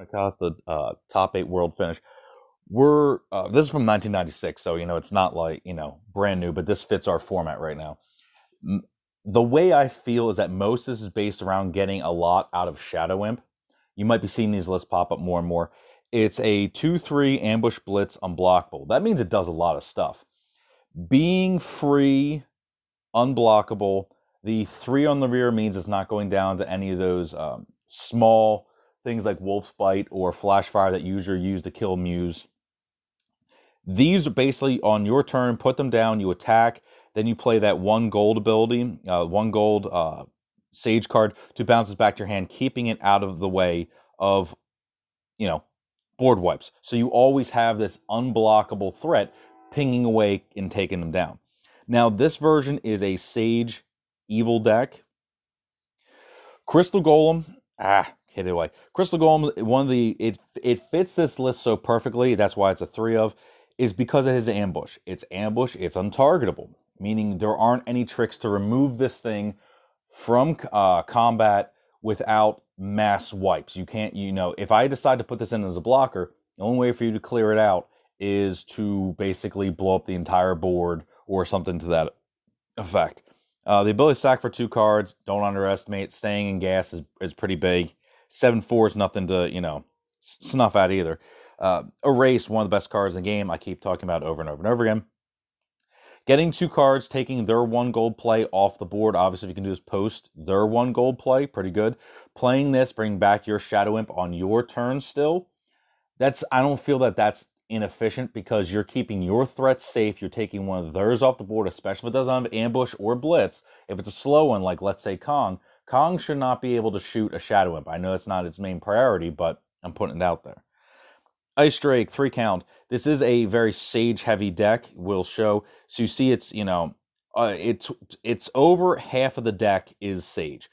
Acosta, top 8 world finish. We're This is from 1996, so it's not like brand new, but this fits our format right now. M- The way I feel is that most of this is based around getting a lot out of Shadow Imp. You might be seeing these lists pop up more and more. It's a 2/3 ambush blitz unblockable. That means it does a lot of stuff. Being free, unblockable. The 3 on the rear means it's not going down to any of those small things like Wolf's Bite or Flash Fire that usually are used to kill Muse. These are basically on your turn, put them down, you attack, then you play that 1 gold ability, 1 gold Sage card to bounce it back to your hand, keeping it out of the way of, you know, board wipes. So you always have this unblockable threat pinging away and taking them down. Now, this version is a Sage Evil deck. Crystal Golem, hit it away. Crystal Golem, it fits this list so perfectly. That's why it's a 3 of, is because it is ambush. It's ambush. It's untargetable, meaning there aren't any tricks to remove this thing from combat without mass wipes. You can't, if I decide to put this in as a blocker, the only way for you to clear it out is to basically blow up the entire board or something to that effect. The ability to stack for 2 cards, don't underestimate. Staying in gas is pretty big. 7/4 is nothing to, snuff at either. Erase, one of the best cards in the game. I keep talking about over and over and over again. Getting 2 cards, taking their 1 gold play off the board. Obviously, if you can do this post their 1 gold play, pretty good. Playing this, bring back your Shadow Imp on your turn still. I don't feel that that's inefficient because you're keeping your threats safe. You're taking one of theirs off the board, especially if it doesn't have ambush or blitz. If it's a slow one, like let's say Kong should not be able to shoot a Shadow Imp. I know it's not its main priority, but I'm putting it out there. Ice Drake, 3 count. This is a very Sage heavy deck. Will show. So you see, it's over half of the deck is Sage.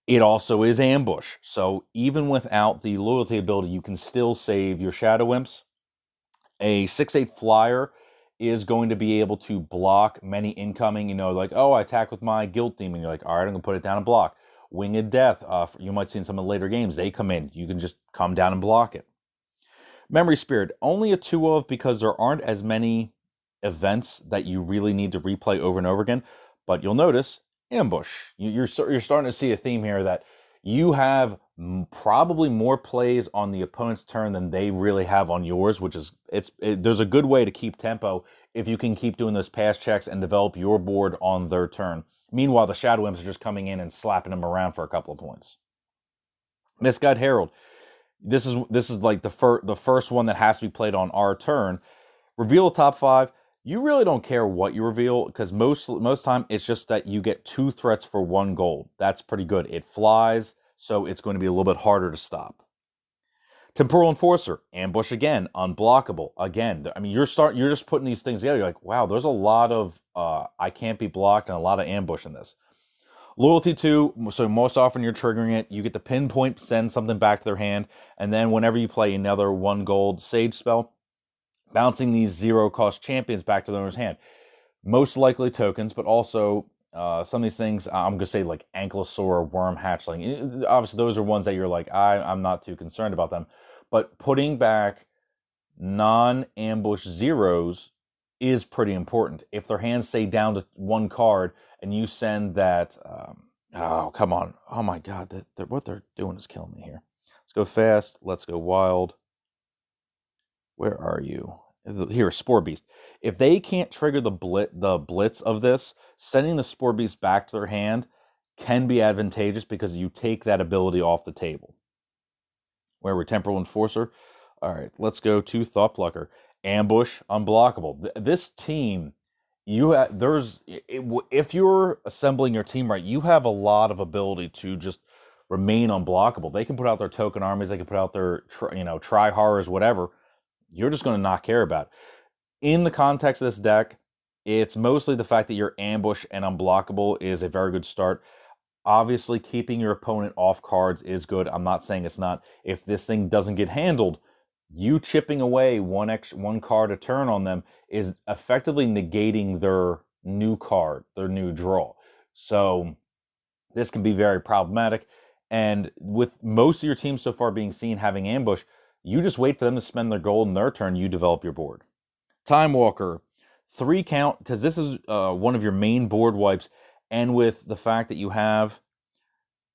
It also is ambush. So even without the loyalty ability, you can still save your Shadow Imps. A 6/8 flyer is going to be able to block many incoming, like, oh, I attack with my Guilt Demon. You're like, all right, I'm going to put it down and block. Winged Death, you might see in some of the later games, they come in. You can just come down and block it. Memory Spirit, only a 2 of because there aren't as many events that you really need to replay over and over again. But you'll notice, ambush. You're starting to see a theme here that you have probably more plays on the opponent's turn than they really have on yours, which is, there's a good way to keep tempo if you can keep doing those pass checks and develop your board on their turn. Meanwhile, the Shadow Imps are just coming in and slapping them around for a couple of points. Misguided Herald. This is like the first one that has to be played on our turn. Reveal the top 5. You really don't care what you reveal because most time it's just that you get 2 threats for 1 gold. That's pretty good. It flies, so it's going to be a little bit harder to stop. Temporal Enforcer, ambush again, unblockable again. I mean, you're just putting these things together. You're like, wow, there's a lot of I can't be blocked and a lot of ambush in this. Loyalty 2, so most often you're triggering it. You get to pinpoint, send something back to their hand, and then whenever you play another 1 gold Sage spell, bouncing these 0-cost champions back to their owner's hand. Most likely tokens, but also some of these things, I'm going to say like Ankylosaur, Worm Hatchling. Obviously, those are ones that you're like, I'm not too concerned about them. But putting back non-ambush zeros is pretty important. If their hands stay down to 1 card and you send that, oh, come on. Oh my God, what they're doing is killing me here. Let's go fast. Let's go wild. Where are you? Here, Spore Beast. If they can't trigger the blitz of this, sending the Spore Beast back to their hand can be advantageous because you take that ability off the table. Where we're Temporal Enforcer. All right, let's go to Thought Plucker. Ambush, unblockable. This team, if you're assembling your team right, you have a lot of ability to just remain unblockable. They can put out their token armies, they can put out their try horrors, whatever. You're just going to not care about it. In the context of this deck, it's mostly the fact that your ambush and unblockable is a very good start. Obviously, keeping your opponent off cards is good. I'm not saying it's not. If this thing doesn't get handled, you chipping away one card a turn on them is effectively negating their new card, their new draw. So this can be very problematic. And with most of your team so far being seen having ambush, you just wait for them to spend their gold in their turn, you develop your board. Time Walker, 3 count, because this is one of your main board wipes, and with the fact that you have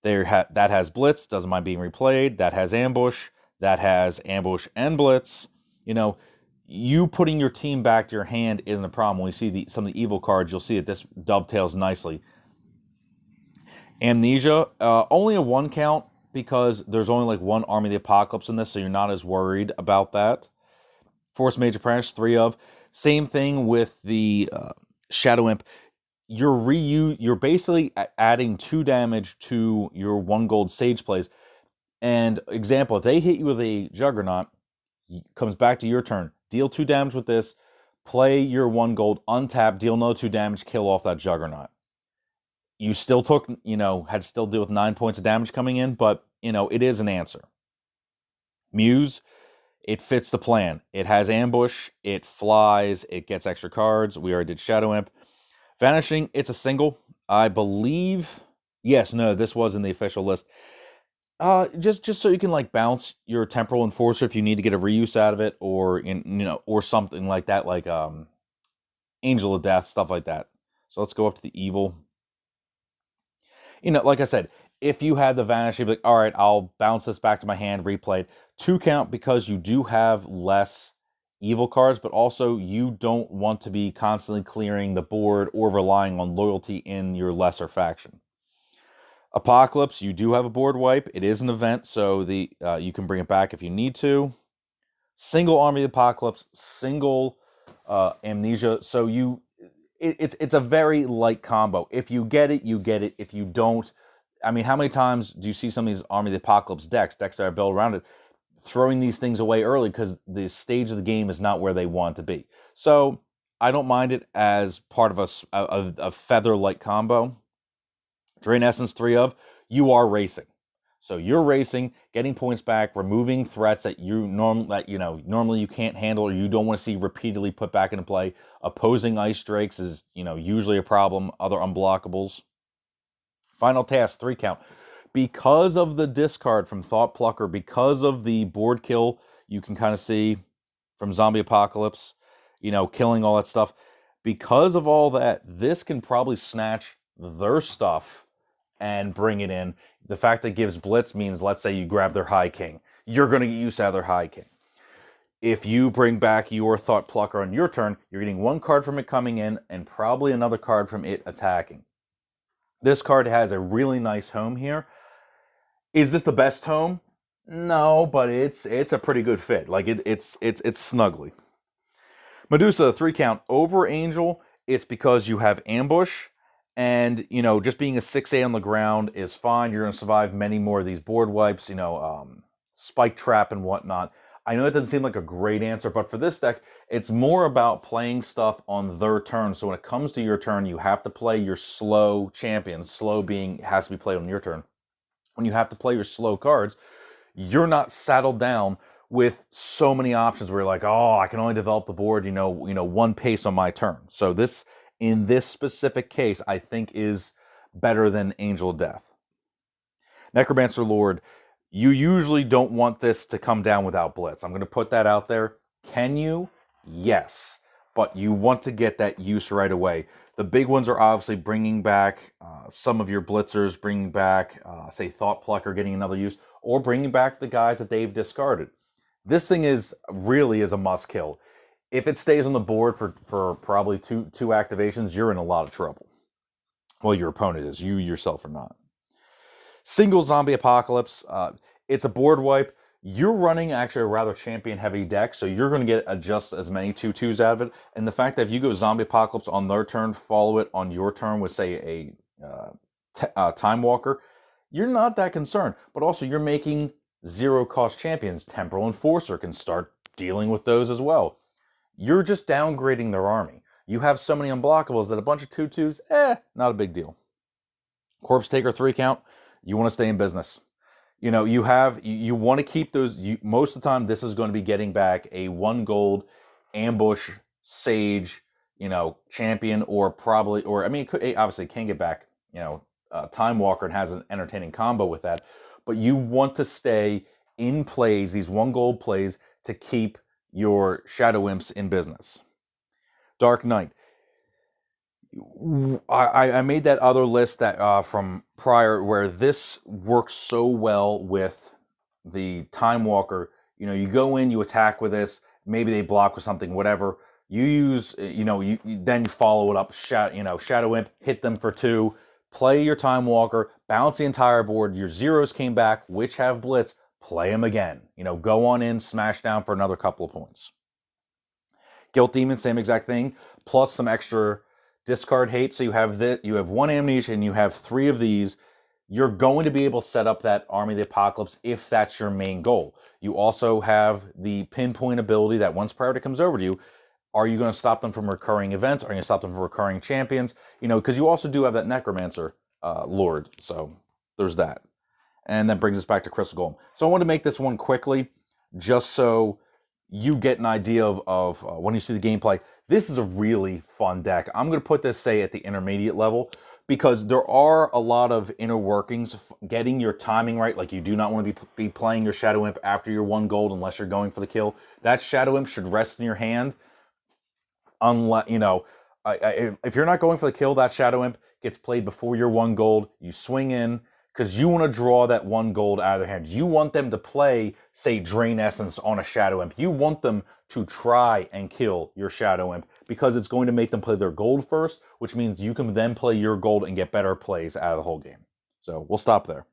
that has blitz, doesn't mind being replayed, that has ambush and blitz, you putting your team back to your hand isn't a problem. When you see some of the evil cards, you'll see that this dovetails nicely. Amnesia, only a 1 count, because there's only like 1 Army of the Apocalypse in this, so you're not as worried about that. Force Mage Apprentice, 3 of. Same thing with the Shadow Imp. You're basically adding 2 damage to your 1 gold Sage plays. And example, if they hit you with a Juggernaut, comes back to your turn, deal 2 damage with this, play your 1 gold, untap, deal another 2 damage, kill off that Juggernaut. You still took, had to still deal with 9 points of damage coming in, but, it is an answer. Muse, it fits the plan. It has ambush, it flies, it gets extra cards. We already did Shadow Imp. Vanishing, it's a single. I believe, this was in the official list. Just so you can like bounce your Temporal Enforcer if you need to get a reuse out of it, or or something like that, like Angel of Death, stuff like that. So let's go up to the evil. Like I said, if you had the Vanish, you'd be like, all right, I'll bounce this back to my hand, replay it. 2 count, because you do have less evil cards, but also you don't want to be constantly clearing the board or relying on loyalty in your lesser faction. Apocalypse, you do have a board wipe. It is an event, so you can bring it back if you need to. Single Army of the Apocalypse, single Amnesia. So it's a very light combo. If you get it, you get it. If you don't, I mean, how many times do you see some of these Army of the Apocalypse decks that are built around it, throwing these things away early because the stage of the game is not where they want to be? So I don't mind it as part of a feather-like combo. Drain Essence, 3 of. You are racing. So you're racing, getting points back, removing threats that normally you can't handle or you don't want to see repeatedly put back into play. Opposing Ice Drakes is, usually a problem. Other unblockables. Final task, 3 count. Because of the discard from Thought Plucker, because of the board kill, you can kind of see from Zombie Apocalypse, killing all that stuff. Because of all that, this can probably snatch their stuff and bring it in. The fact that it gives blitz means, let's say you grab their High King. You're going to get used to have their High King. If you bring back your Thought Plucker on your turn, you're getting 1 card from it coming in and probably another card from it attacking. This card has a really nice home here. Is this the best home? No, but it's a pretty good fit. Like it's snuggly. Medusa, 3 count. Over Angel, it's because you have ambush. And, just being a 6/8 on the ground is fine. You're going to survive many more of these board wipes, Spike Trap and whatnot. I know that doesn't seem like a great answer, but for this deck, it's more about playing stuff on their turn. So when it comes to your turn, you have to play your slow champions. Slow being has to be played on your turn. When you have to play your slow cards, you're not saddled down with so many options where you're like, oh, I can only develop the board, 1 pace on my turn. So this, in this specific case, I think is better than Angel of Death. Necromancer Lord, you usually don't want this to come down without blitz. I'm going to put that out there. Can you? Yes. But you want to get that use right away. The big ones are obviously bringing back some of your blitzers, bringing back, say, Thought Plucker, getting another use, or bringing back the guys that they've discarded. This thing really is a must kill. If it stays on the board for probably two activations, you're in a lot of trouble. Well, your opponent is. You yourself are not. Single Zombie Apocalypse. It's a board wipe. You're running actually a rather champion-heavy deck, so you're going to get just as many 2/2s out of it. And the fact that if you go Zombie Apocalypse on their turn, follow it on your turn with, say, a Time Walker, you're not that concerned. But also, you're making 0-cost champions. Temporal Enforcer can start dealing with those as well. You're just downgrading their army. You have so many unblockables that a bunch of 2/2s, not a big deal. Corpse Taker, 3 count. You want to stay in business. You want to keep those. Most of the time, this is going to be getting back a 1 gold ambush sage, champion, obviously can get back, Time Walker and has an entertaining combo with that. but you want to stay in plays, these 1 gold plays, to keep your Shadow Imps in business. Dark Knight. I made that other list that from prior where this works so well with the Time Walker. You go in, you attack with this, maybe they block with something, whatever. You use, you then you follow it up, Shadow Imp, hit them for 2, play your Time Walker, bounce the entire board, your zeros came back, which have Blitz, play them again. Go on in, smash down for another couple of points. Guilt Demon, same exact thing, plus some extra discard hate. So you have 1 Amnesia and you have 3 of these. You're going to be able to set up that Army of the Apocalypse if that's your main goal. You also have the pinpoint ability that once priority comes over to you, are you going to stop them from recurring events? Are you going to stop them from recurring champions? Because you also do have that Necromancer Lord. So there's that. And that brings us back to Crystal Golem. So I want to make this one quickly, just so you get an idea of when you see the gameplay. This is a really fun deck. I'm going to put this, say, at the intermediate level, because there are a lot of inner workings. Getting your timing right, like you do not want to be playing your Shadow Imp after your 1 gold unless you're going for the kill. That Shadow Imp should rest in your hand, unless, if you're not going for the kill, that Shadow Imp gets played before your 1 gold. You swing in, because you want to draw that 1 gold out of their hand. You want them to play, say, Drain Essence on a Shadow Imp. You want them to try and kill your Shadow Imp, because it's going to make them play their gold first, which means you can then play your gold and get better plays out of the whole game. So we'll stop there.